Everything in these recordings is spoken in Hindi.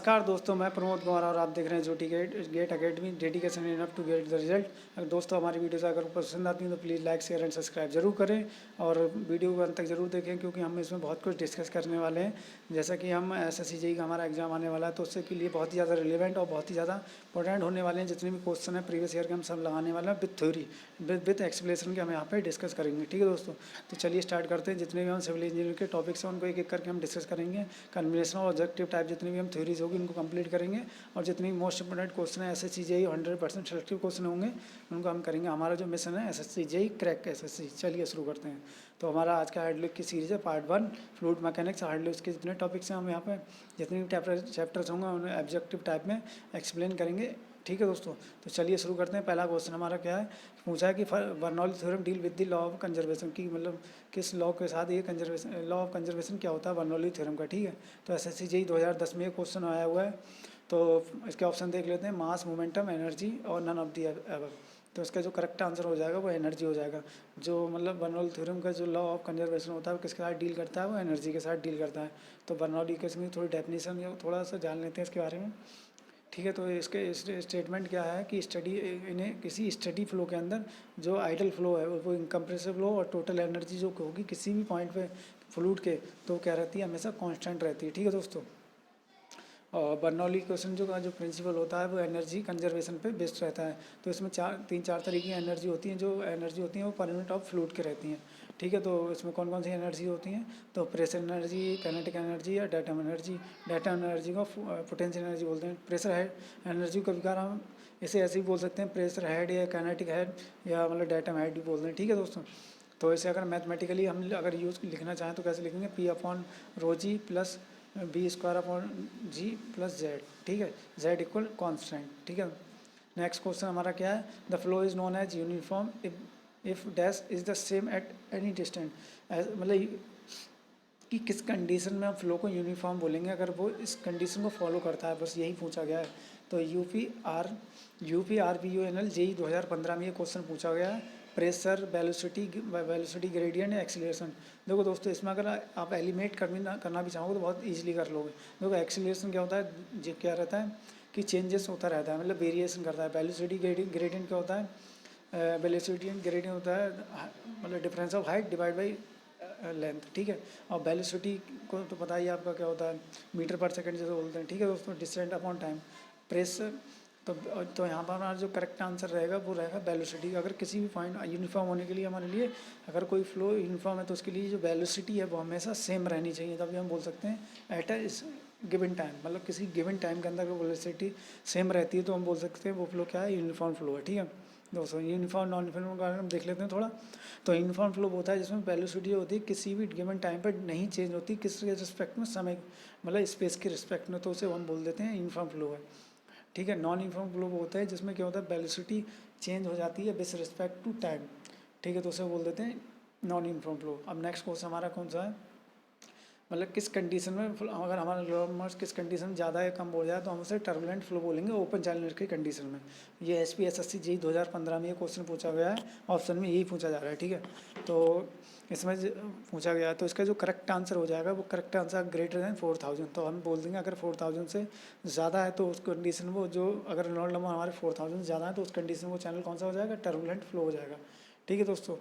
नमस्कार दोस्तों, मैं प्रमोद कुमार और आप देख रहे हैं Jyoti GATE Academy dedication enough to get the result. अगर दोस्तों हमारी वीडियोस अगर पसंद आती हैं तो please like share and subscribe जरूर करें और वीडियो को अंत तक जरूर देखें, क्योंकि हम इसमें बहुत कुछ डिस्कस करने वाले हैं। जैसा कि हम SSC का हमारा एग्जाम आने वाला है, तो उससे के लिए बहुत ही ज़्यादा रिलेवेंट और बहुत ही ज़्यादा इंपॉर्टेंट होने वाले हैं। जितने भी क्वेश्चन है प्रीवियस ईयर के हम सब लगाने वाले हैं विथ थ्योरी विथ एक्सप्लेनेशन के हम यहाँ पे डिस्कस करेंगे। ठीक है दोस्तों, तो चलिए स्टार्ट करते हैं। जितने भी हम सिविल इंजीनियरिंग के टॉपिक्स हैं उनको एक एक करके हम डिस्कस करेंगे। कन्वेंशनल और ऑब्जेक्टिव टाइप जितनी भी हम थ्योरीज होगी उनको कंप्लीट करेंगे, और जितनी मोस्ट इंपोर्टेंट क्वेश्चन है SSC JEE 100% सेलेक्टिव क्वेश्चन होंगे उनको हम करेंगे। हमारा जो मिशन है SSC JEE क्रैक SSC। चलिए शुरू करते हैं। तो हमारा आज का हार्डलुक की सीरीज है पार्ट 1 फ्लूइड मैकेनिक्स। हार्डलुक के जितने टॉपिक्स हैं हम यहाँ पे जितने भी चैप्टर्स होंगे उन्हें ऑब्जेक्टिव टाइप में एक्सप्लेन करेंगे। ठीक है दोस्तों, तो चलिए शुरू करते हैं। पहला क्वेश्चन हमारा क्या है, पूछा है कि Bernoulli theorem deal with the law of conservation की, मतलब किस लॉ के साथ ये कंजर्वेशन लॉ ऑफ कंजर्वेशन क्या होता है बर्नौली थ्योरम का। ठीक है, तो SSC JEE 2010 में ये क्वेश्चन आया हुआ है। तो इसके ऑप्शन देख लेते हैं, मास, मोमेंटम, एनर्जी और नन ऑफ दी अबव। तो इसका जो करेक्ट आंसर हो जाएगा वो एनर्जी हो जाएगा। जो मतलब बर्नौली थ्योरम का जो लॉ ऑफ कंजर्वेशन होता है वो किसके साथ डील करता है, वो एनर्जी के साथ डील करता है। तो बर्नौली के इसमें थोड़ी डेफिनेशन थोड़ा सा जान लेते हैं इसके बारे में। ठीक है, तो इसके स्टेटमेंट क्या है कि इन्हें किसी स्टडी फ्लो के अंदर जो आइडल फ्लो है वो इनकम्प्रेसिव फ्लो और टोटल एनर्जी जो होगी किसी भी पॉइंट पे फ्लूइड के, तो क्या रहती है, हमेशा कांस्टेंट रहती है। ठीक है दोस्तों, और बर्नौली क्वेश्चन जो प्रिंसिपल होता है वो एनर्जी कंजर्वेशन पे बेस्ड रहता है। तो इसमें तीन चार तरीके की एनर्जी होती हैं। जो एनर्जी होती हैं वो पर यूनिट ऑफ फ्लूइड के रहती हैं। ठीक है, तो इसमें कौन कौन सी एनर्जी होती हैं, तो प्रेशर एनर्जी, काइनेटिक एनर्जी या डायटम एनर्जी। डायटम एनर्जी को पोटेंशियल एनर्जी बोलते हैं। प्रेशर हेड एनर्जी को कभी हम इसे ऐसे ही बोल सकते हैं, प्रेशर हेड या काइनेटिक हेड या मतलब डायटम हेड भी बोलते हैं। ठीक है दोस्तों, तो इसे अगर मैथमेटिकली हम अगर यूज़ लिखना चाहें तो कैसे लिखेंगे, P/ρg प्लस B² /G+Z। ठीक है, Z इक्वल कॉन्स्टेंट। ठीक है, नेक्स्ट क्वेश्चन हमारा क्या है, the flow is known as uniform if dash is the same at any distance. मतलब कि किस कंडीशन में हम फ्लो को यूनिफॉर्म बोलेंगे अगर वो इस कंडीशन को फॉलो करता है, बस यही पूछा गया है। तो UPRBUNL JEE 2015 में ये क्वेश्चन पूछा गया है, प्रेशर, वेलोसिटी ग्रेडियंट या एक्सीलरेशन। देखो दोस्तों, इसमें अगर आप एलिमिनेट करना भी चाहोगे तो बहुत ईजिली कर लोगे। देखो एक्सीलरेशन क्या होता है, जो क्या रहता है कि चेंजेस होता रहता है, मतलब वेरिएशन करता है। वेलोसिटी ग्रेडियंट क्या होता है, वेलोसिटी ग्रेडियंट होता है मतलब difference of height divide by length. ठीक है, और वेलोसिटी को तो पता ही आपका क्या होता है, मीटर पर सेकंड जैसे बोलते हैं। ठीक है दोस्तों, डिस्टेंस अपॉन टाइम। प्रेशर तो यहाँ पर हमारा जो करेक्ट आंसर रहेगा वो रहेगा वेलोसिटी। अगर किसी भी पॉइंट यूनिफॉर्म होने के लिए हमारे लिए, अगर कोई फ्लो यूनिफॉर्म है तो उसके लिए जो वेलोसिटी है वो हमेशा सेम रहनी चाहिए, तभी हम बोल सकते हैं एट अ गिवन टाइम। मतलब किसी गिवन टाइम के अंदर अगर वेलोसिटी सेम रहती है तो हम बोल सकते हैं वो फ्लो क्या है, यूनिफॉर्म फ्लो है। ठीक है दोस्तों, यूनिफॉर्म नॉन यूनिफॉर्म का हम देख लेते हैं थोड़ा। तो यूनिफॉर्म फ्लो होता है जिसमें वेलोसिटी होती है किसी भी गिवन टाइम पर नहीं चेंज होती, किस रिस्पेक्ट में, समय मतलब स्पेस के रिस्पेक्ट में, तो उसे हम बोल देते हैं यूनिफॉर्म फ्लो है। ठीक है, नॉन यूनिफॉर्म फ्लो होता है जिसमें क्या होता है, वेलोसिटी चेंज हो जाती है विद रिस्पेक्ट टू टाइम। ठीक है, तो उसे बोल देते हैं नॉन यूनिफॉर्म फ्लो। अब नेक्स्ट क्वेश्चन हमारा कौन सा है, मतलब किस कंडीशन में अगर हमारा नॉर्मल किस कंडीशन में ज़्यादा या कम हो जाए तो हम उसे टर्बुलेंट फ्लो बोलेंगे ओपन चैनल की कंडीशन में। ये SPSSC JEE 2015 में ये क्वेश्चन पूछा गया है, ऑप्शन में यही पूछा जा रहा है। ठीक है, तो इसमें पूछा गया है तो इसका जो करेक्ट आंसर हो जाएगा वो करेक्ट आंसर ग्रेटर दैन 4000। तो हम बोल देंगे अगर 4000 से ज़्यादा है तो उस कंडीशन वो जो अगर रेनॉल्ड नंबर हमारे 4000 से ज़्यादा है तो उस कंडीशन वो चैनल कौन सा हो जाएगा, टर्बुलेंट फ्लो हो जाएगा। ठीक है दोस्तों,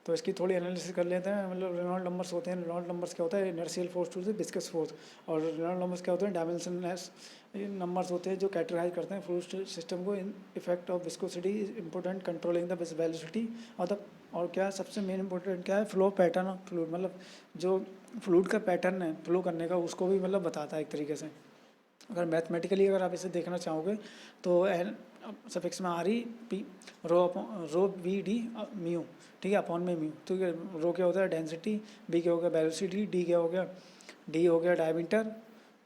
तो इसकी थोड़ी एनालिसिस कर लेते हैं। मतलब रेनॉल्ड नंबर्स होते हैं, रेनॉल्ड नंबर्स क्या होता है, inertial force to viscous force. और रेनॉल्ड नंबर्स क्या होते हैं, डायमेंशनलेस नंबर्स होते हैं जो कैटेगराइज करते हैं फ्लूइड सिस्टम को। In effect of viscosity important controlling the velocity और क्या सबसे मेन इंपॉर्टेंट क्या है, फ्लो पैटर्न ऑफ फ्लूइड, मतलब जो फ्लूइड का पैटर्न है फ्लो करने का उसको भी मतलब बताता है एक तरीके से। अगर मैथमेटिकली अगर आप इसे देखना चाहोगे तो एन सफिक्स में RE रो VD म्यू। ठीक है, अपॉन में म्यू। ठीक है, रो क्या होता है डेंसिटी, B क्या हो गया वेलोसिटी, D हो गया डायमीटर।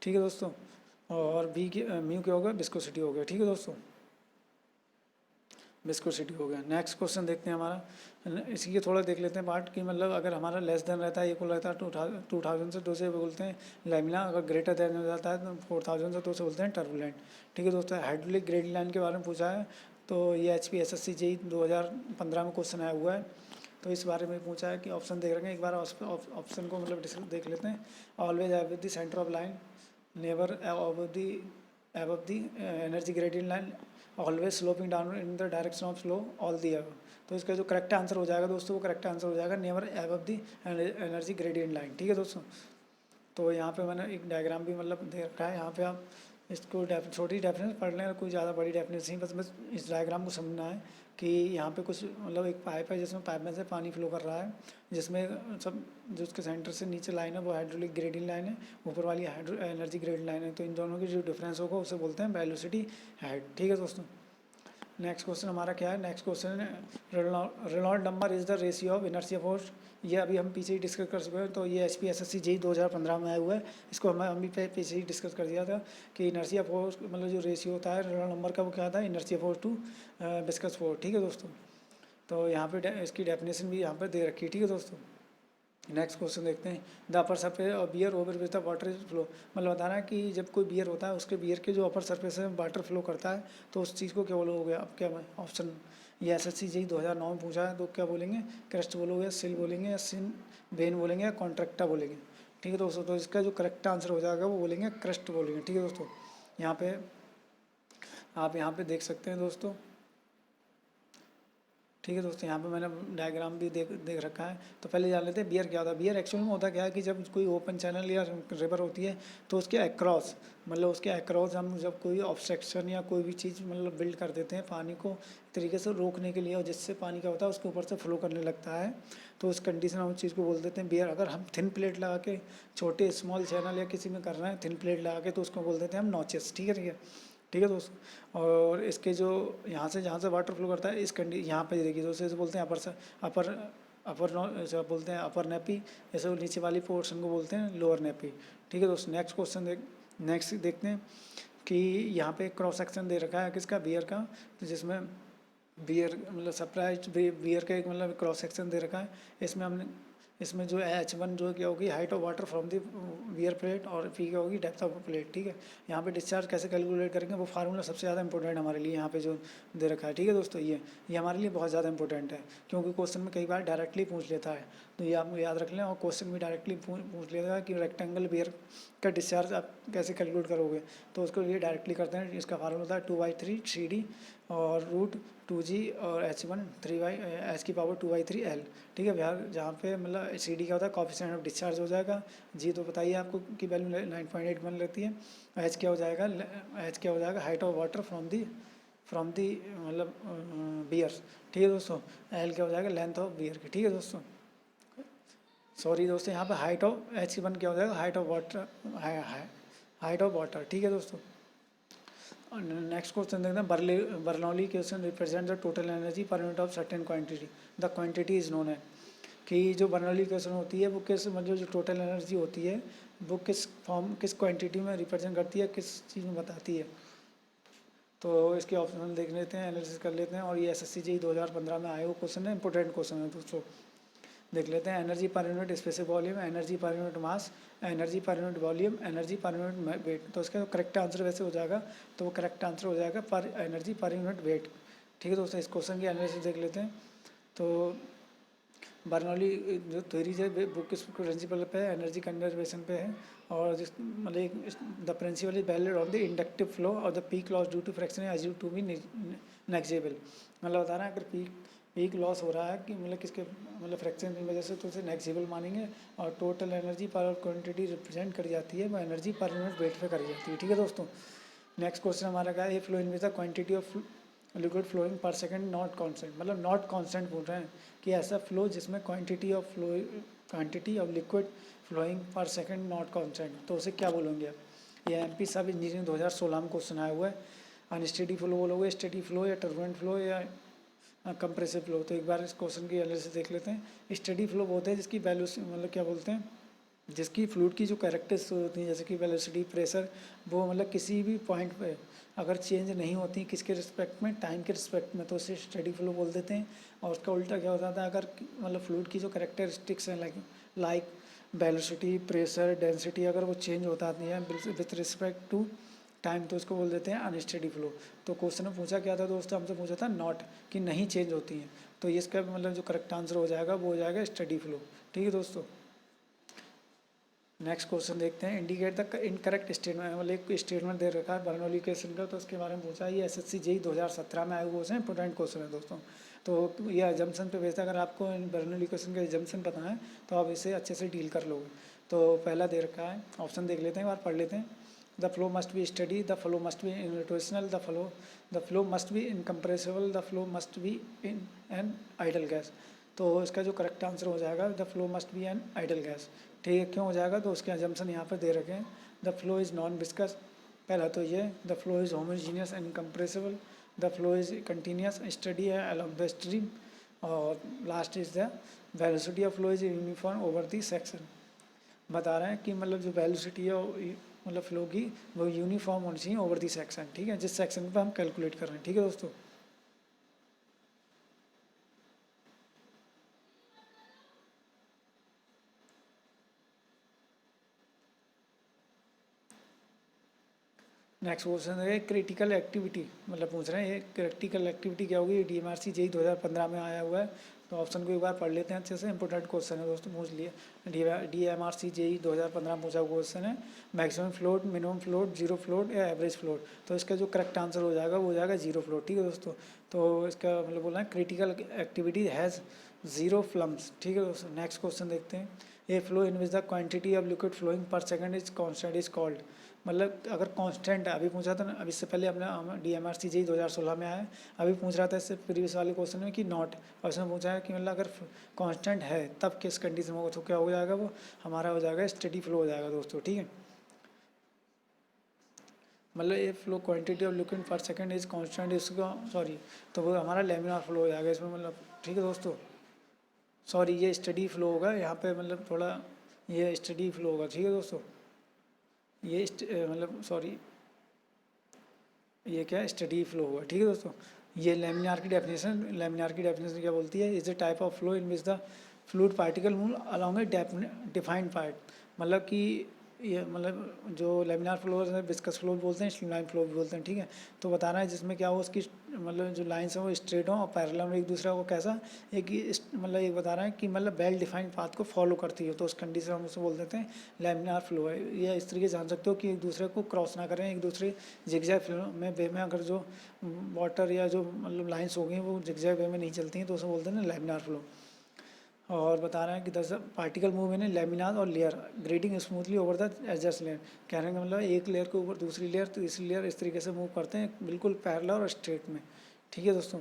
ठीक है दोस्तों, और म्यू क्या होगा, विस्कोसिटी हो गया। ठीक है दोस्तों, विस्कोसिटी हो गया। नेक्स्ट क्वेश्चन देखते हैं हमारा, इसी के थोड़ा देख लेते हैं पार्ट की, मतलब अगर हमारा लेस देन रहता है इक्वल रहता है 2000 से तो उसे बोलते हैं लैमिना। अगर ग्रेटर देन हो जाता है तो 4000 से तो उसे बोलते हैं टर्बुलेंट। ठीक है दोस्तों, हाइड्रोलिक ग्रेडियंट लाइन के बारे में पूछा है, तो ये SPSSC JEE 2015 में क्वेश्चन आया हुआ है। तो इस बारे में पूछा है कि ऑप्शन देख रहे हैं, एक बार ऑप्शन को मतलब देख लेते हैं। Always have with the centre of line, never above the energy gradient line, always sloping down in the direction of flow all the above. तो इसका जो करेक्ट आंसर हो जाएगा दोस्तों, वो करेक्ट आंसर हो जाएगा नेवर above दी एनर्जी ग्रेडियंट लाइन। ठीक है दोस्तों, तो यहाँ पे मैंने एक डायग्राम भी मतलब दे रखा है, यहाँ पे आप इसको छोटी डेफिनेशन पढ़ लें, कोई ज़्यादा बड़ी डेफिनेशन नहीं, बस इस डायग्राम को समझना है कि यहाँ पे कुछ मतलब एक पाइप है जिसमें पाइप में से पानी फ्लो कर रहा है, जिसमें सब जो उसके सेंटर से नीचे लाइन है वो हाइड्रोलिक ग्रेडियंट लाइन है, ऊपर वाली एनर्जी ग्रेडियंट लाइन है। तो इन दोनों की जो डिफरेंस होगा उसे बोलते हैं वेलोसिटी हेड। ठीक है दोस्तों, नेक्स्ट क्वेश्चन हमारा क्या है, नेक्स्ट क्वेश्चन है Reynold number is the ratio of inertia force. ये अभी हम पीछे ही डिस्कस कर चुके हैं, तो ये SPSSC JEE 2015 में आया हुआ है, इसको हम अभी पीछे ही डिस्कस कर दिया था कि इनर्शिया फोर्स मतलब जो रेशियो होता है रेनॉल्ड नंबर का वो क्या था, inertia force to viscous force. ठीक है दोस्तों, तो यहाँ पे इसकी डेफिनेशन भी यहाँ पर दे रखी है। ठीक है दोस्तों, नेक्स्ट क्वेश्चन देखते हैं, द अपर सरफेस और bear over with the water flow. मतलब बताना है कि जब कोई बियर होता है उसके बियर के जो अपर सरफेस है वाटर फ्लो करता है, तो उस चीज़ को क्या बोलोगे। अब क्या ऑप्शन, ये SSC JEE 2009 में पूछा है, तो क्या बोलेंगे, क्रस्ट बोलोगे, सिल बोलेंगे, या सिन वेन बोलेंगे, या कॉन्ट्रैक्टा बोलेंगे। ठीक है दोस्तों, तो इसका जो करेक्ट आंसर हो जाएगा वो बोलेंगे क्रस्ट बोलेंगे। ठीक है दोस्तों, यहाँ पे आप यहाँ पे देख सकते हैं दोस्तों। ठीक है दोस्तों, यहाँ पे मैंने डायग्राम भी देख रखा है। तो पहले जान लेते हैं बियर क्या होता है। बियर एक्चुअल में होता क्या है कि जब कोई ओपन चैनल या रिवर होती है तो उसके अक्रॉस मतलब उसके अक्रॉस हम जब कोई ऑब्स्ट्रक्शन या कोई भी चीज़ मतलब बिल्ड कर देते हैं पानी को तरीके से रोकने के लिए, और जिससे पानी क्या होता है उसके ऊपर से फ्लो करने लगता है, तो उस कंडीशन में हम उस चीज़ को बोल देते हैं बियर। अगर हम थिन प्लेट लगा के छोटे स्मॉल चैनल या किसी में कर रहे हैं थिन प्लेट लगा के, तो उसको बोल देते हैं हम नॉचेस। ठीक है, ठीक है, ठीक है दोस्तों। और इसके जो यहाँ से जहाँ से वाटर फ्लो करता है इस यहाँ पे देखिए दोस्तों, इसे बोलते हैं अपर अपर ऐसा बोलते हैं अपर नेपी, ऐसे नीचे वाली पोर्शन को बोलते हैं लोअर नेपी। ठीक है दोस्तों, नेक्स्ट क्वेश्चन नेक्स्ट देखते हैं कि यहाँ पे क्रॉस सेक्शन दे रखा है किसका, बियर का, तो जिसमें बियर मतलब सरप्राइज बियर का एक मतलब क्रॉस सेक्शन दे रखा है। इसमें जो H1 जो क्या होगी, height of water from the wear plate, और P क्या होगी, डेप्थ ऑफ प्लेट। ठीक है, यहाँ पे डिस्चार्ज कैसे कैलकुलेट करेंगे वो फार्मूला सबसे ज़्यादा इंपॉर्टेंट हमारे लिए यहाँ पे जो दे रखा है। ठीक है दोस्तों, ये हमारे लिए बहुत ज़्यादा इंपॉर्टेंट है, क्योंकि क्वेश्चन में कई बार डायरेक्टली पूछ लेता है, तो ये आप याद रख लें। और क्वेश्चन भी डायरेक्टली पूछ लेता है कि रेक्टेंगल बियर का डिस्चार्ज आप कैसे कैलकुलेट करोगे, तो उसको ये डायरेक्टली करते हैं। इसका फार्मूला होता है 2/3 CD और रूट 2G और H1 3/H की पावर 2/3 L। ठीक है भैया, जहाँ पे मतलब CD क्या होता है, कोएफिशिएंट ऑफ डिस्चार्ज हो जाएगा। G तो बताइए आपको की वैल्यू 9.81 रहती है। H क्या हो जाएगा, height of water from the मतलब बियर। ठीक है दोस्तों, L क्या हो जाएगा, लेंथ ऑफ बियर की। ठीक है दोस्तों, सॉरी दोस्तों, यहाँ पे हाइट ऑफ H1 क्या हो जाएगा, हाइट ऑफ वाटर। ठीक है दोस्तों, नेक्स्ट क्वेश्चन देखते हैं, Bernoulli question represent the total energy per unit of certain quantity, the quantity is known है। कि जो बर्नौली क्वेश्चन होती है वो किस मतलब जो टोटल एनर्जी होती है वो किस क्वांटिटी में रिप्रेजेंट करती है, किस चीज़ में बताती है। तो इसके ऑप्शन देख लेते हैं, एनालिसिस कर लेते हैं। और ये SSC JEE 2015 में आए हुए क्वेश्चन है, इंपॉर्टेंट क्वेश्चन है दोस्तों। देख लेते हैं, energy per unit specific volume, energy per unit mass, energy per unit volume, energy per unit weight. तो इसका करेक्ट आंसर वैसे हो जाएगा, तो वो करेक्ट आंसर हो जाएगा पर एनर्जी पर यूनिट वेट। ठीक है दोस्तों, इस क्वेश्चन की एनालिसिस देख लेते हैं। तो बर्नौली जो थ्योरी है बुक किस प्रिंसिपल पे है, एनर्जी कंजर्वेशन पे है। और मतलब the principle is valid of the inductive flow और the peak loss due to fraction assume to be negligible. मतलब बता रहा है अगर पीक लॉस हो रहा है कि मतलब किसके मतलब फ्रैक्शन की वजह से, तो उसे नेग्लिजिबल मानेंगे। और टोटल एनर्जी पर क्वांटिटी रिप्रेजेंट करी जाती है वो एनर्जी पर यूनिट वेट पे करी जाती है। ठीक है दोस्तों, नेक्स्ट क्वेश्चन हमारा क्या है, a flow in with the quantity of liquid flowing per second not constant. मतलब नॉट कांस्टेंट बोल रहे हैं कि ऐसा फ्लो जिसमें quantity of liquid flowing per second not constant, तो उसे क्या बोलेंगे आप। ये MP सब इंजीनियरिंग 2016 में क्वेश्चन आया हुआ है। अनस्टेडी फ्लो बोलोगे, स्टेडी फ्लो, या टर्बुलेंट फ्लो, या कंप्रेसिव फ्लो। तो एक बार इस क्वेश्चन की एनालिसिस देख लेते हैं। स्टेडी फ्लो बोलते हैं जिसकी वैल्यू मतलब क्या बोलते हैं, जिसकी फ्लूइड की जो कैरेक्टरिस्टिक्स होती हैं जैसे कि वेलोसिटी, प्रेशर, वो मतलब किसी भी पॉइंट पे अगर चेंज नहीं होती किसके रिस्पेक्ट में, टाइम के रिस्पेक्ट में, तो उसे स्टेडी फ्लो बोल देते हैं। और उसका उल्टा क्या होता था, अगर मतलब फ्लूइड की जो कैरेक्टरिस्टिक्स हैं लाइक वेलोसिटी, प्रेशर, डेंसिटी अगर वो चेंज होता नहीं है विथ रिस्पेक्ट टू टाइम, तो उसको बोल देते हैं अनस्टेडी फ्लो। तो क्वेश्चन में पूछा क्या था दोस्तों, हमसे पूछा था नॉट, कि नहीं चेंज होती हैं। तो इसका मतलब जो करेक्ट आंसर हो जाएगा वो हो जाएगा स्टेडी फ्लो। ठीक है दोस्तों, नेक्स्ट क्वेश्चन देखते हैं, इंडिकेट द इनकरेक्ट स्टेटमेंट, मतलब एक स्टेटमेंट दे रखा है बर्नौली क्वेश्चन का, तो उसके बारे में पूछा है। ये एसएससी जेई 2017 में आया हुआ क्वेश्चन है, इंपॉर्टेंट क्वेश्चन है दोस्तों। तो ये एजम्पशन पे बेस्ड, अगर आपको बर्नौली क्वेश्चन का एजम्पशन पता है तो आप इसे अच्छे से डील कर लोगे। तो पहला दे रखा है, ऑप्शन देख लेते हैं, एक बार पढ़ लेते हैं। The flow must be steady, the flow must be irrotational, the flow must be incompressible, the flow must be in an ideal gas. तो इसका जो करेक्ट आंसर हो जाएगा, the flow must be an ideal gas. ठीक है, क्यों हो जाएगा, तो उसके एजम्पशन यहाँ पर दे रखे हैं। The flow is non viscous, पहला तो ये, the flow is homogeneous and incompressible, the flow is continuous study है अलॉन्ग द स्ट्रीम, और last is the velocity of flow is uniform over the section. बता रहे हैं कि मतलब जो वेलोसिटी है मतलब फ्लो की, वो यूनिफॉर्म होनी चाहिए ओवर दी सेक्शन। ठीक है, जिस सेक्शन पर हम कैलकुलेट कर रहे हैं। ठीक है दोस्तों। नेक्स्ट क्वेश्चन है क्रिटिकल एक्टिविटी, मतलब पूछ रहे हैं ये क्रिटिकल एक्टिविटी क्या होगी। डीएमआरसी जेई 2015 में आया हुआ है। तो ऑप्शन को एक बार पढ़ लेते हैं अच्छे से, इंपॉर्टेंट क्वेश्चन है दोस्तों, पूछ लिए। डीएमआरसी जेई 2015 में पूछा हुआ क्वेश्चन है, maximum float, minimum float, zero float या एवरेज फ्लोट। तो इसका जो करेक्ट आंसर हो जाएगा वो हो जाएगा जीरो फ्लोट। ठीक है दोस्तों। तो इसका मतलब बोलना है critical activity has zero flumes. ठीक है दोस्तों। नेक्स्ट क्वेश्चन देखते हैं, a flow in which the quantity of liquid flowing per second is constant is called. मतलब अगर कांस्टेंट है, अभी पूछा था ना, अभी इससे पहले अपने डीएमआरसी जेई 2016 में आया है। अभी पूछ रहा था इससे प्रीवियस वाले क्वेश्चन में कि नॉट, और इसमें पूछा है कि मतलब अगर कांस्टेंट है तब किस कंडीशन में होगा, तो क्या हो जाएगा, वो हमारा हो जाएगा स्टेडी फ्लो हो जाएगा दोस्तों। ठीक है, मतलब ये फ्लो क्वांटिटी ऑफ लिक्विड पर सेकंड इज कांस्टेंट, इसका सॉरी, तो वो हमारा लेमिनार फ्लो हो जाएगा इसमें, मतलब। ठीक है दोस्तों, सॉरी ये स्टडी फ्लो होगा यहाँ पे, मतलब थोड़ा ये स्टडी फ्लो होगा। ठीक है दोस्तों, ये मतलब सॉरी, ये क्या स्टडी फ्लो होगा। ठीक है दोस्तों। ये लेमिनार की डेफिनेशन क्या बोलती है, is a type of flow in which the fluid particle move along A defined part. मतलब कि ये मतलब जो लेमिनार फ्लो है, विस्कस फ्लो भी बोलते हैं, स्ट्रीमलाइन फ्लो भी बोलते हैं। ठीक है, तो बताना है जिसमें क्या हो, उसकी मतलब जो लाइन्स हैं वो स्ट्रेट हों और पैरेलल में एक दूसरे को, कैसा एक ही मतलब एक बता रहा है कि मतलब वेल डिफाइंड पाथ को फॉलो करती है, तो उस कंडीशन हम उसे बोल देते हैं लेमिनार फ्लो है। या इस तरीके से जान सकते हो कि एक दूसरे को क्रॉस ना करें, एक दूसरे जिगजैग फ्लो में वे में अगर जो वाटर या जो मतलब लाइन्स हो गई वो जिगजैग वे में नहीं चलती हैं, तो उसे बोलते हैं लेमिनार फ्लो। और बता रहे हैं कि दस पार्टिकल मूव इन लेमिनार और layer grading smoothly over the adjust layer. कहने का मतलब एक लेयर के ऊपर दूसरी लेयर, तीसरी लेयर, इस तरीके से मूव करते हैं बिल्कुल पैरेलल और स्ट्रेट में। ठीक है दोस्तों।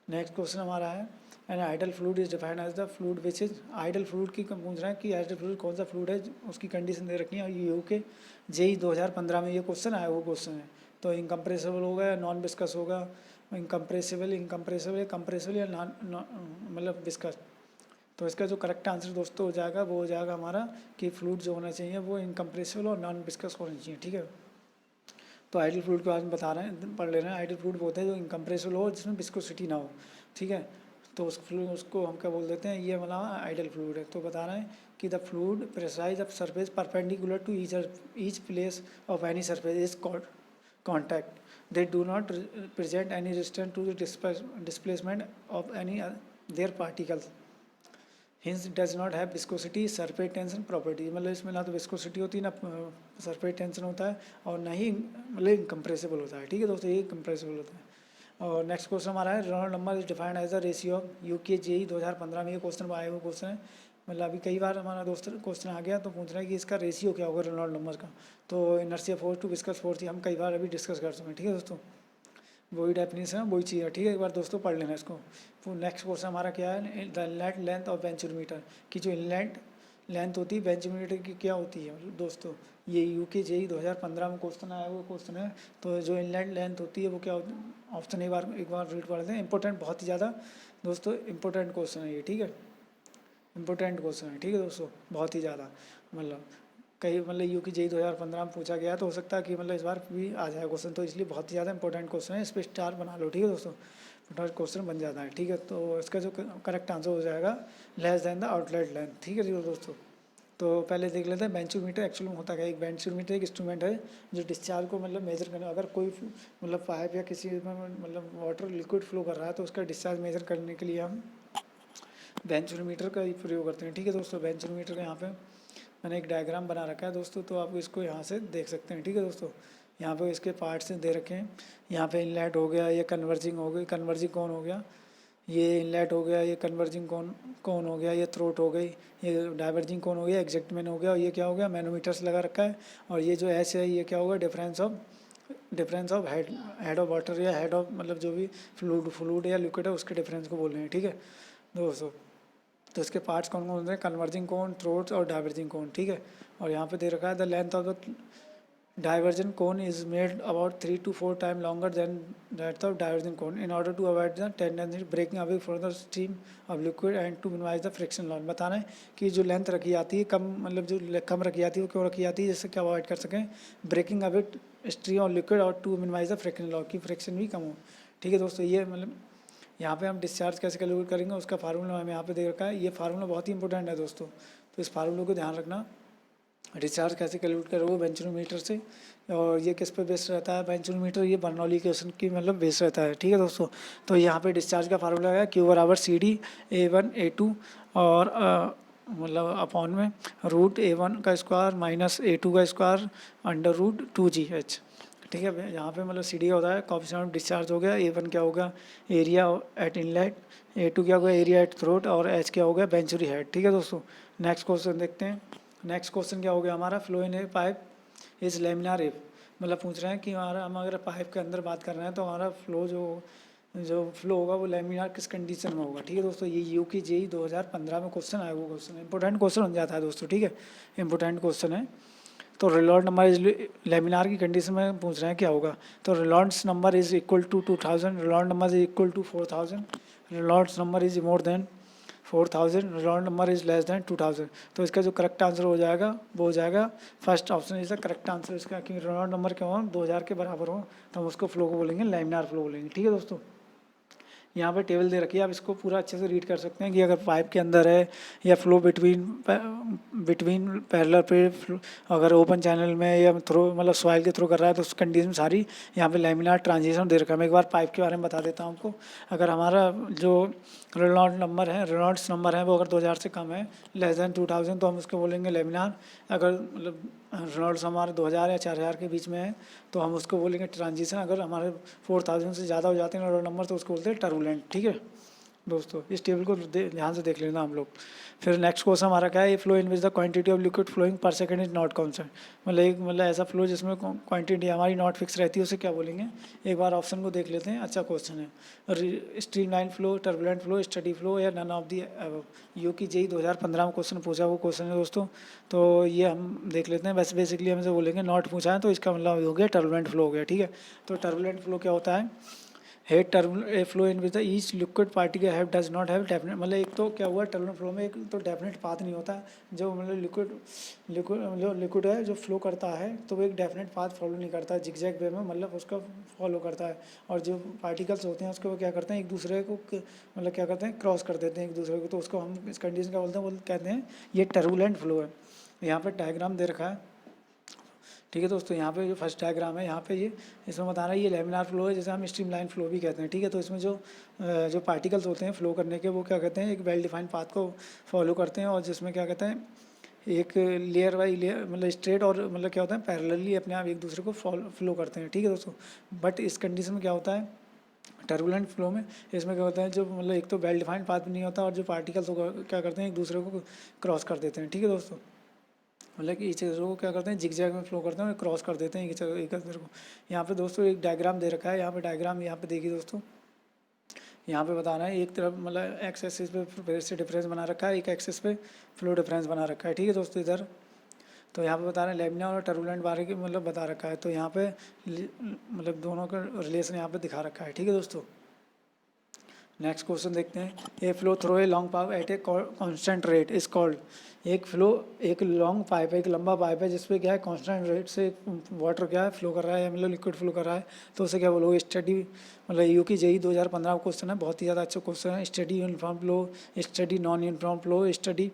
नेक्स्ट क्वेश्चन हमारा है, an ideal fluid is defined as the fluid which is ideal fluid की पूछ रहे हैं कि आइडल फ्लूइड कौन सा फ्लूइड है, उसकी कंडीशन दे रखी है। और यू के जेई 2015 में ये क्वेश्चन आया वो क्वेश्चन है। तो इनकम्प्रेसिबल होगा या नॉन विस्कस होगा, इनकम्प्रेसिबल कंप्रेसिबल या नॉन मतलब विस्कस। तो इसका जो करेक्ट आंसर दोस्तों हो जाएगा वो हो जाएगा हमारा कि फ्लूइड जो होना चाहिए वो इनकम्प्रेसिबल और नॉन विस्कस होना चाहिए। ठीक है, तो आइडल फ्लूइड के बारे में बता रहे हैं, पढ़ ले रहे हैं। आइडल फ्लूइड बोलते हैं जो इनकम्प्रेसिबल हो, जिसमें विस्कोसिटी ना हो। ठीक है, तो उसको हम क्या बोल देते हैं, ये वाला आइडल फ्लूइड है। तो बता रहे हैं कि the fluid presses of surface perpendicular to each place of any surface is contact, they do not present any resistance to the displacement of any their particles, hints does not have viscosity surface tension property. मतलब इसमें ना तो विस्कोसिटी होती है, ना सरफेस टेंशन होता है, और ना ही मतलब इनकम्प्रेसिबल होता है। ठीक है दोस्तों, ये कंप्रेसिबल होता है। और नेक्स्ट क्वेश्चन हमारा है, Reynold number is defined as the ratio of UK JE 2015 में ये क्वेश्चन आया हुआ क्वेश्चन है। मतलब अभी कई बार हमारा दोस्त क्वेश्चन आ गया, तो पूछ रहा है कि इसका रेशियो क्या होगा रेनॉल्ड नंबर का। तो inertia force to viscous force हम कई बार अभी डिस्कस कर चुके हैं। ठीक है दोस्तों, वही डेफिनेशन है, वही चीज़ है। ठीक है, एक बार दोस्तों पढ़ लेना इसको। फिर नेक्स्ट क्वेश्चन हमारा क्या है, द इनलेट लेंथ ऑफ बेंचोमीटर की जो इनलेट लेंथ होती है बेंचोमीटर की क्या होती है। मतलब दोस्तों ये यूके जेई 2015 में क्वेश्चन आया हुआ क्वेश्चन है। तो जो इनलेट लेंथ होती है वो क्या होती है, ऑप्शन एक बार रीड कर लेते हैं। इंपॉर्टेंट, बहुत ही ज़्यादा दोस्तों इंपॉर्टेंट क्वेश्चन है ये। ठीक है, इंपॉर्टेंट क्वेश्चन है। ठीक है दोस्तों, बहुत ही ज़्यादा, मतलब कई मतलब यूके जेई 2015 में पूछा गया, तो हो सकता है कि मतलब इस बार भी आ जाए क्वेश्चन। तो इसलिए बहुत ही ज़्यादा इंपॉर्टेंट क्वेश्चन है, इस पर स्टार बना लो। ठीक है दोस्तों, फटाफट क्वेश्चन बन जाता है। ठीक है, तो इसका जो करेक्ट आंसर हो जाएगा less than the outlet length. ठीक है जी दोस्तों, तो पहले देख लेते हैं बेंचोमीटर एक्चुअली में होता क्या है। एक बेंचोमीटर एक इंस्ट्रूमेंट है जो डिस्चार्ज को मतलब मेजर करने, अगर कोई मतलब पाइप या किसी में मतलब वाटर लिक्विड फ्लो कर रहा है, तो उसका डिस्चार्ज मेजर करने के लिए हम बेंचोमीटर का ही प्रयोग करते हैं। ठीक है दोस्तों, बेंचोमीटर का यहाँ पे मैंने एक डायग्राम बना रखा है दोस्तों, तो आप इसको यहाँ से देख सकते हैं। ठीक है दोस्तों, यहाँ पे इसके पार्ट्स दे रखे हैं। यहाँ पे इनलेट हो गया, ये कन्वर्जिंग हो गई, कन्वर्जिंग कौन हो गया, ये इनलेट हो गया, ये कन्वर्जिंग कौन कौन हो गया, ये थ्रोट हो गई, ये डाइवर्जिंग कौन हो गया, एग्जैक्ट मैन हो गया, और ये क्या हो गया, मैनोमीटर्स लगा रखा है। और ये जो एच है ये क्या होगा, difference of head of water या हेड ऑफ मतलब जो भी फ्लूड या लिक्विड है उसके डिफरेंस को बोल रहे हैं। ठीक है दोस्तों, तो इसके पार्ट्स कौन कौन होते हैं, कन्वर्जिंग कोन, थ्रोट्स और डाइवर्जिंग कोन। ठीक है, और यहाँ पे दे रखा है the length of the divergent cone is made about 3 to 4 times longer than that of divergent cone in order to avoid the tendency breaking away from the stream of liquid and to minimize the friction loss। बताना है कि जो लेंथ रखी जाती है कम, मतलब जो कम रखी जाती है वो क्यों रखी जाती है, जिससे क्या अवॉइड कर सकें breaking away stream of liquid और to minimize the friction loss, की फ्रिक्शन भी कम हो। ठीक है दोस्तों, ये मतलब यहाँ पे हम डिस्चार्ज कैसे कैलकुलेट करेंगे उसका फार्मूला हमें यहाँ पे दे रखा है। ये फार्मूला बहुत ही इंपॉर्टेंट है दोस्तों, तो इस फार्मूले को ध्यान रखना। डिस्चार्ज कैसे कैलकुलेट करोगे, बेंचोमीटर से, और ये किस पे बेस्ड रहता है, बेंचोमीटर ये बर्नौली क्वेश्चन की मतलब बेस्ड रहता है। ठीक है दोस्तों, तो यहाँ पे डिस्चार्ज का फार्मूला है Q/CD A1 A2 और मतलब अपॉन में √A1 का स्क्वायर माइनस A2 का स्क्वायर अंडर √2GH। ठीक है, यहाँ पे मतलब CD होता है कोएफिशिएंट ऑफ डिस्चार्ज हो गया, A1 क्या होगा, एरिया एट इनलेट, A2 क्या होगा, एरिया एट थ्रोट, और H क्या हो गया, बेंचुरी हेड। ठीक है दोस्तों, नेक्स्ट क्वेश्चन देखते हैं। नेक्स्ट क्वेश्चन क्या हो गया हमारा, flow in A pipe is laminar if, मतलब पूछ रहे हैं कि हमारा हम अगर पाइप के अंदर बात कर रहे हैं तो हमारा फ्लो जो फ्लो होगा वो लेमिनार किस कंडीशन में होगा। ठीक है दोस्तों, ये यूकी जेई 2015 में क्वेश्चन आया, वो क्वेश्चन इंपॉर्टेंट क्वेश्चन बन जाता है दोस्तों। ठीक है, इंपॉर्टेंट क्वेश्चन है। तो रेनॉल्ड्स नंबर इज लेमिनार की कंडीशन में पूछ रहे हैं क्या होगा, तो Reynolds number is equal to 2000, Reynolds number is equal to 4000, Reynolds number is more than 4000, Reynolds number is less than 2000। तो इसका जो करेक्ट आंसर हो जाएगा वो हो जाएगा first option is the correct answer इसका, क्योंकि रेनॉल्ड्स नंबर क्या हो 2000 के बराबर हो तो हम उसको फ्लो को बोलेंगे लेमिनार फ्लो बोलेंगे। ठीक है दोस्तों, यहाँ पे टेबल दे रखी है, आप इसको पूरा अच्छे से रीड कर सकते हैं कि अगर पाइप के अंदर है या फ्लो बिटवीन पैरेलल पे, अगर ओपन चैनल में या थ्रो मतलब सॉइल के थ्रू कर रहा है तो उस कंडीशन सारी यहाँ पे लेमिनार ट्रांजिशन दे रखा है। मैं एक बार पाइप के बारे में बता देता हूँ आपको। अगर हमारा जो रेनॉल्ड्स नंबर है वो अगर 2000 से कम है, लेस देन 2000, तो हम उसको बोलेंगे लेमिनार। अगर मतलब रेनॉल्ड्स हमारे 2000 या 4000 के बीच में है तो हम उसको बोलेंगे ट्रांजिशन। अगर हमारे 4000 से ज़्यादा हो जाते हैं रेनॉल्ड्स नंबर तो उसको बोलते हैं टर्बुलेंट। ठीक है दोस्तों, इस टेबल को ध्यान से देख लेना हम लोग। फिर नेक्स्ट क्वेश्चन हमारा क्या है, flow in which the quantity of liquid flowing per second is not constant, मतलब ऐसा फ्लो जिसमें क्वांटिटी हमारी नॉट फिक्स रहती है उसे क्या बोलेंगे। एक बार ऑप्शन को देख लेते हैं, अच्छा क्वेश्चन है। Streamline flow, turbulent flow, steady flow या नन ऑफ दी अबव, यूकी जेई 2015 में क्वेश्चन पूछा वो क्वेश्चन है दोस्तों। तो ये हम देख लेते हैं। वैसे बेसिकली हमसे बोलेंगे नॉट पूछा है तो इसका मतलब हो गया टर्बुलेंट फ्लो हो गया। ठीक है, तो टर्बुलेंट फ्लो क्या होता है, head turbulent flow in which the each liquid particle have does not have definite, मतलब एक तो क्या हुआ टर्बुलेंट फ्लो में एक तो डेफिनेट पाथ नहीं होता, जो मतलब लिक्विड है जो फ्लो करता है तो वो एक डेफिनेट पाथ फॉलो नहीं करता है जिगजैग वे में, मतलब उसका फॉलो करता है। और जो पार्टिकल्स होते हैं उसको वो क्या करते हैं एक दूसरे को मतलब क्या करते हैं क्रॉस कर देते हैं एक दूसरे को, तो उसको हम इस कंडीशन का बोलते हैं, कहते हैं ये टर्बुलेंट फ्लो है। यहाँ पर डायग्राम दे रखा है। ठीक है दोस्तों, यहाँ पे जो फर्स्ट डायग्राम है यहाँ पे ये इसमें बता रहा है ये लेमिनार फ्लो है, जैसे हम स्ट्रीमलाइन फ्लो भी कहते हैं। ठीक है, तो इसमें जो पार्टिकल्स होते हैं फ्लो करने के वो क्या कहते हैं एक वेल डिफाइंड पाथ को फॉलो करते हैं, और जिसमें क्या कहते हैं एक लेयर बाई लेयर मतलब स्ट्रेट और मतलब क्या होता है पैरेलली अपने आप एक दूसरे को फ्लो करते हैं। ठीक है दोस्तों, बट इस कंडीशन में क्या होता है टर्बुलेंट फ्लो में, इसमें क्या होता है जो मतलब एक तो वेल डिफाइंड पाथ भी नहीं होता और जो पार्टिकल्स क्या करते हैं एक दूसरे को क्रॉस कर देते हैं। ठीक है दोस्तों, मतलब कि इस को क्या करते हैं जिगजैग में फ्लो करते हैं और क्रॉस कर देते हैं एक दूसरे को। यहाँ पे दोस्तों एक डायग्राम दे रखा है, यहाँ पे डायग्राम यहाँ पे देखिए दोस्तों, यहाँ पे बताना है एक तरफ मतलब एक्स एक्सिस पे प्रेशर से डिफरेंस बना रखा है, एक एक्सिस पे फ्लो डिफरेंस बना रखा है। ठीक है दोस्तों, इधर तो यहाँ पे बता रहे हैं लेमिनार और टर्बुलेंट बारे की मतलब बता रखा है, तो यहाँ पे मतलब दोनों का रिलेशन यहाँ पे दिखा रखा है। ठीक है दोस्तों, नेक्स्ट क्वेश्चन देखते हैं। A flow through a long pipe at a constant rate is called, एक लॉन्ग पाइप है, एक लंबा पाइप है जिसपे क्या है कांस्टेंट रेट से वाटर क्या है फ्लो कर रहा है, मतलब लिक्विड फ्लो कर रहा है, तो उसे क्या बोलोगे स्टडी, मतलब यूकी जेई 2015 का क्वेश्चन है, बहुत ही ज़्यादा अच्छा क्वेश्चन है। Study uniform flow, study non uniform flow, study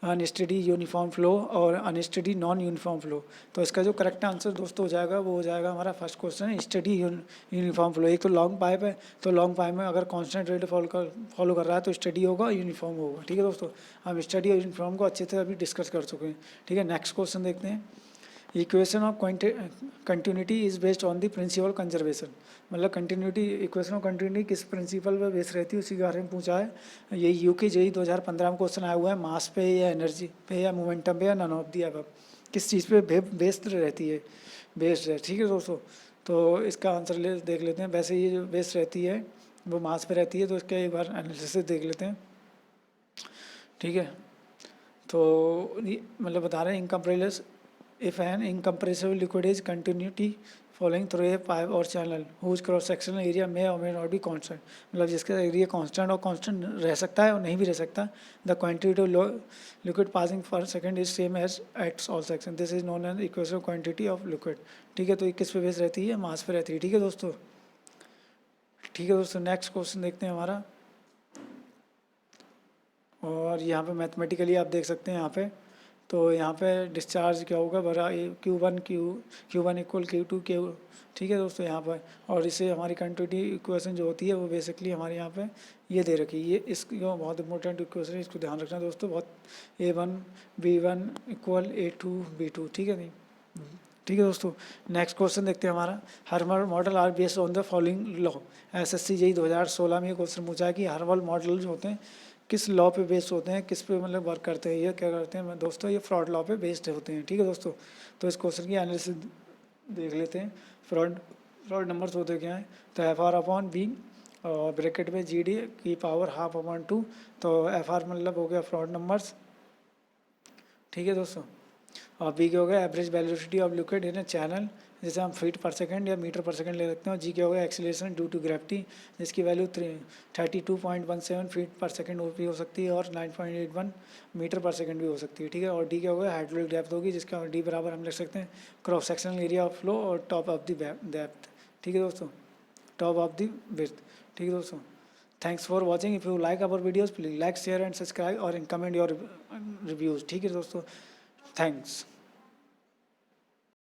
unsteady uniform flow और अनस्टडी नॉन यूनिफॉर्म फ्लो। तो इसका जो करेक्ट आंसर दोस्तों हो जाएगा वो हो जाएगा हमारा फर्स्ट क्वेश्चन है स्टडी यूनिफॉर्म फ्लो। एक तो लॉन्ग पाइप है, तो लॉन्ग पाइप में अगर कांस्टेंट रेट फॉलो कर रहा है तो स्टडी होगा यूनिफॉर्म होगा। ठीक है दोस्तों, हम स्टडी और यूनिफॉर्म को अच्छे से अभी डिस्कस कर चुके हैं। ठीक है, नेक्स्ट क्वेश्चन देखते हैं। Equation of continuity is based on the principle conservation. मतलब कंटिन्यूटी, इक्वेशन ऑफ कंटिन्यूटी किस प्रिंसिपल पर बेस रहती है उसी के बारे में पूछा है। ये यूके जेई 2015 में क्वेश्चन आया हुआ है, मास पे या एनर्जी पे या मोमेंटम पे या नन ऑफ दी अबव, किस चीज़ पे बेस्ड रहती है, बेस्ड है। ठीक है दोस्तों, तो इसका आंसर देख लेते हैं। वैसे ये जो बेस्ड रहती है वो मास पे रहती है, तो इसका एक बार एनालिसिस देख लेते हैं। ठीक है, तो मतलब बता रहे हैं इनकम्प्रेस if an incompressible liquid is continuity flowing through a pipe or channel whose cross sectional area may or may not be constant। मतलब जिसका एरिया कांस्टेंट और कांस्टेंट रह सकता है और नहीं भी रह सकता। The quantity of liquid passing per second is same as at all section, this is known as equation quantity of liquid. ठीक है, तो ये किस पे बेस रहती है, मास पे रहती है। ठीक है दोस्तों, ठीक है दोस्तों, नेक्स्ट क्वेश्चन देखते हैं हमारा। और यहाँ पे मैथमेटिकली आप देख सकते हैं यहाँ पे, तो यहाँ पे डिस्चार्ज क्या होगा, बरा Q1 इक्वल Q2 Q। ठीक है दोस्तों, यहाँ पर और इसे हमारी कंटिन्यूटी इक्वेशन जो होती है वो बेसिकली हमारे यहाँ पे ये दे रखी है। ये इसको बहुत इंपॉर्टेंट इक्वेशन है, इसको ध्यान रखना दोस्तों बहुत। A1 B1 equal A2 B2। ठीक है नहीं, ठीक है दोस्तों, नेक्स्ट क्वेश्चन देखते हैं हमारा। हर्मल model are based on the following law. SSC JE 2016 में ये क्वेश्चन पूछा है कि हर्मल मॉडल जो होते हैं किस लॉ पे बेस्ड होते हैं, किस पे मतलब वर्क करते हैं, ये क्या करते हैं दोस्तों, ये फ्रॉड लॉ पे बेस्ड होते हैं। ठीक है दोस्तों, तो इस क्वेश्चन की एनालिसिस देख लेते हैं। फ्रॉड नंबर्स होते क्या हैं, तो FR/B और ब्रैकेट में GD की पावर ½ 2। तो FR मतलब हो गया फ्रॉड नंबर्स। ठीक है दोस्तों, और B क्या हो गया average velocity of liquid in A channel, जैसे हम फीट पर सेकंड या मीटर पर सेकंड ले सकते हैं। और G क्या हो गया एक्सीलरेशन ड्यू टू ग्रेविटी, जिसकी वैल्यू 32.17 फीट पर सेकंड भी हो सकती है और 9.81 मीटर पर सेकंड भी हो सकती है। ठीक है, और D क्या हो गया हाइड्रोलिक डेप्थ होगी, जिसका D बराबर हम लिख सकते हैं cross sectional area of flow और टॉप ऑफ द डेप्थ। ठीक है दोस्तों, टॉप ऑफ द विड्थ। ठीक है दोस्तों, thanks for watching. If you like our videos please like share and subscribe और कमेंट योर रिव्यूज़। ठीक है दोस्तों, थैंक्स।